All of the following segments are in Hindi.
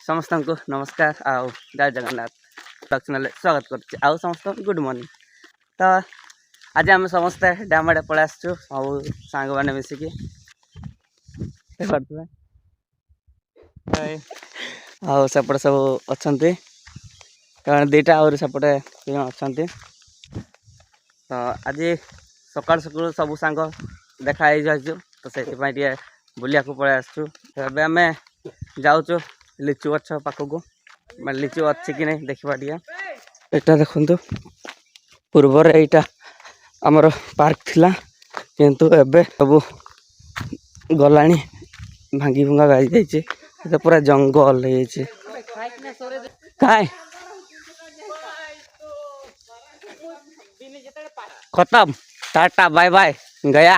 समस्त को नमस्कार आउ जय जगन्नाथ चैनल स्वागत कर आउ समस्त गुड मॉर्निंग। तो आज आम समस्ते डैम आड़े पलि आसचु सब सांग मैंने मिसिकी आउ सेपटे सब अच्छा कारण दुईटा आहुरी सेपटे अच्छा। तो आज सकाल सकाल सब सांग देखाई जाइछु तो से बुलिया को पलि आसचु। तो आम जाऊँ लिचु गछ पाखक लिचु अच्छी कि नहीं देखा टे यहाँ देखु पूर्वर यहाँ आमर पार्क थिला किंतु एबे सब गला भांगी भुंगा गाई पूरा जंगल काय खत्म टाटा बाय बाय गया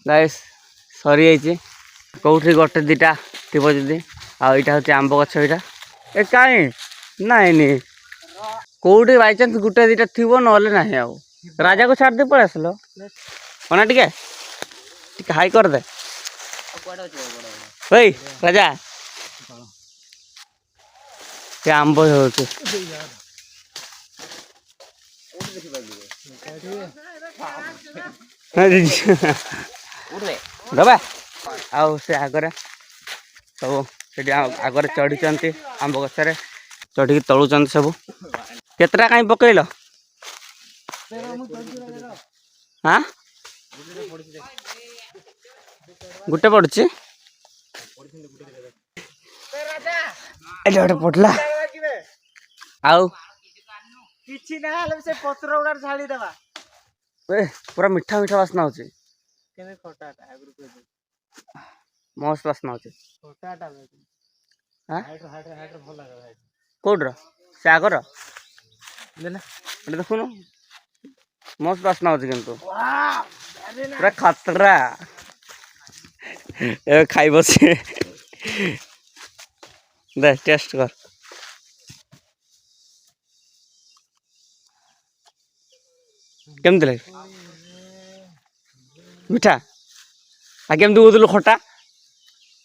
गाइस सरी जाइए कौटी गोटे दीटा थी जी आईटा हूँ आंब गछ यहाँ ए कहीं नाइनी कौटी बाई चान्स गोटे दीटा थी ना ना राजा को छाड़ दे पड़े आसल मना टे हाई कर दे भाई राजा ये आंब हो दबा आउ से आगरे सब से आगरे चढ़ी आंब गछरे चढ़ी तलुं सब केतटा कहीं पकईल हाँ गोटे पड़ी गोटे पड़ला आउ किछि ना से पत्र उड़ा झाड़ी देबा पूरा मीठा मीठा वासना होची केने खटाटा आगु को मस्त वासना होची खटाटा हां हाइट भल लागे कोडर से आगर लेना एटा देखुनो मस्त वासना होची किंतु वाह पूरा खतरा ए खाई बसे दे टेस्ट कर केमती लगे मीठा आ केमती बुझलु खटा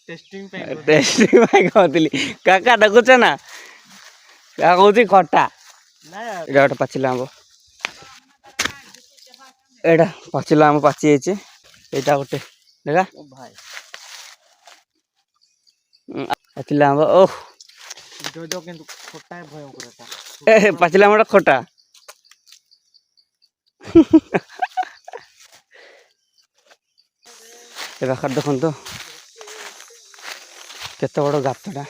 टेस्टिंग कहती काका देखुच ना क्या कहती खटा ना गोटे पाचिला आंब एटा पाचिला आंब पाची जाइए यहाँ गोटे देखा भाई पाचिला आंब ओह जो जो किंतु खटा है भयंकर ए पाचिला आंबटा खटा पाखर देखु तो केते बड़ गातटा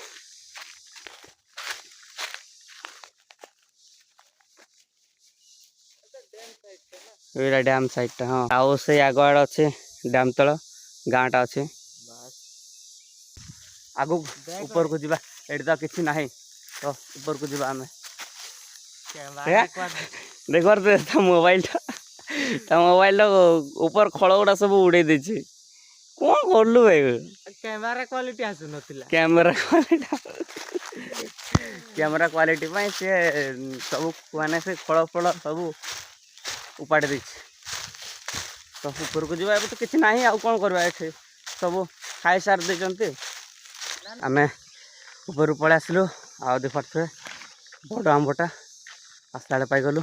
ये डैम साइडटा हाँ आउ से आग आड़ अच्छे डैम तल गाँटा अच्छे आगु ऊपर को जीवा एटी तो किसी ना तो ऊपर को जीवा आमे देख मोबाइल ऊपर खड़ गुड़ा सब उड़े देछि कौन करलु भाई कैमरा क्वालिटी आसु नथिला कैमरा क्वालिटी पाई से सब माने से खड़ फल सब उपाड़ी दे तो ऊपर को जीवा तो किसी ना आउ कौन करवा ये सब खाई सार दे आम ऊपर पलि आसलु आ देखते बड़ आंबटा आस्ता पाईगलु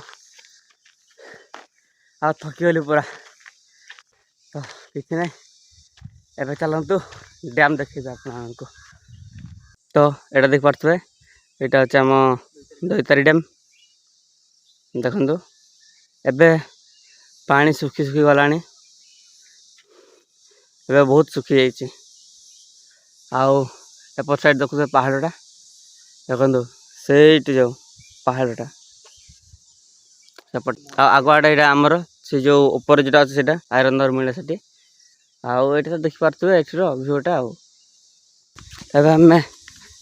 आ थकीगली पूरा तो किसी ना एवं चलतु डैम देखिए आपको तो यहाँ देख पारे यहाँ हूँ आम दईतारी डैम देखु एबे पानी सुखी सुखी गला बहुत सुखी जाइए आउ एपट साइड देखु पहाड़टा देखु से जो पहाड़टा सेपट आगुआड़े यहाँ आमर से जो ऊपर जोटा अच्छे से आयरन दर मिले से आउ ये तो देखिपे ये भ्यूटा आम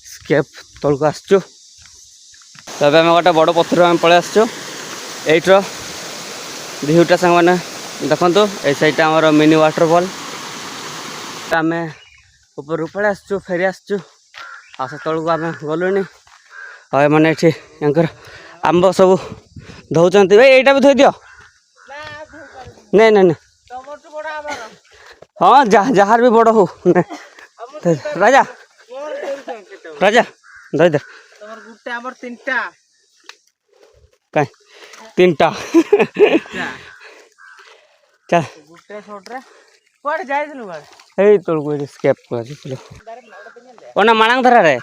स्केप तलक आसचु तब आम गोटे बड़ पथर आम पलि आसचु एट्र भ्यूटा सांग मैंने देखु ये साइड आमर मिनी वाटरफॉल आम ऊपर पलि आसचु फेरी आसचु आ से तलू आम गलुनी मैंने ये आंब सब धौन भाई यहीटा भी थी दियो नहीं नहीं हाँ जहाँ भी बड़ हो राजा राजा ଧରି ଦେ ତମର ଗୁଟେ ଆମର ତିନିଟା କାଇଁ ତିନିଟା ଚାଲ ଗୁଟେ ଛୋଟରେ କୁଆଡେ ଯାଇଥିଲୁ କୁଆଡେ ଏଇ ତଳକୁ ଏଠି ସ୍କେପ୍ କରିଥିଲୁ ଓନା ମାଣାଙ୍ଗ ଧରାରେ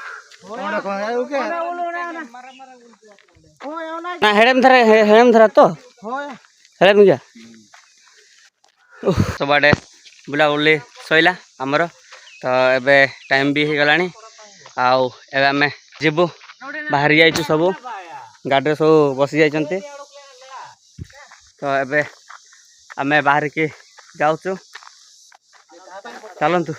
ନା ହେଡେମ୍ ଧରା ତ ହେଡେମ୍ ଗିଆ ସବୁଆଡ଼େ ବୁଲାବୁଲି ସଇଲା ଆମର ତ ଏବେ ଟାଇମ୍ ବି ହେଇଗଲାଣି ଆଉ ଏବେ ଆମେ ଯିବୁ ବାହାରି ଯାଇଛୁ ସବୁ ଗାଡ଼ିରେ ସବୁ ବସି ଯାଇଛନ୍ତି ତ ଏବେ ଆମେ ବାହାରିକି ଯାଉଛୁ ଚାଲନ୍ତୁ।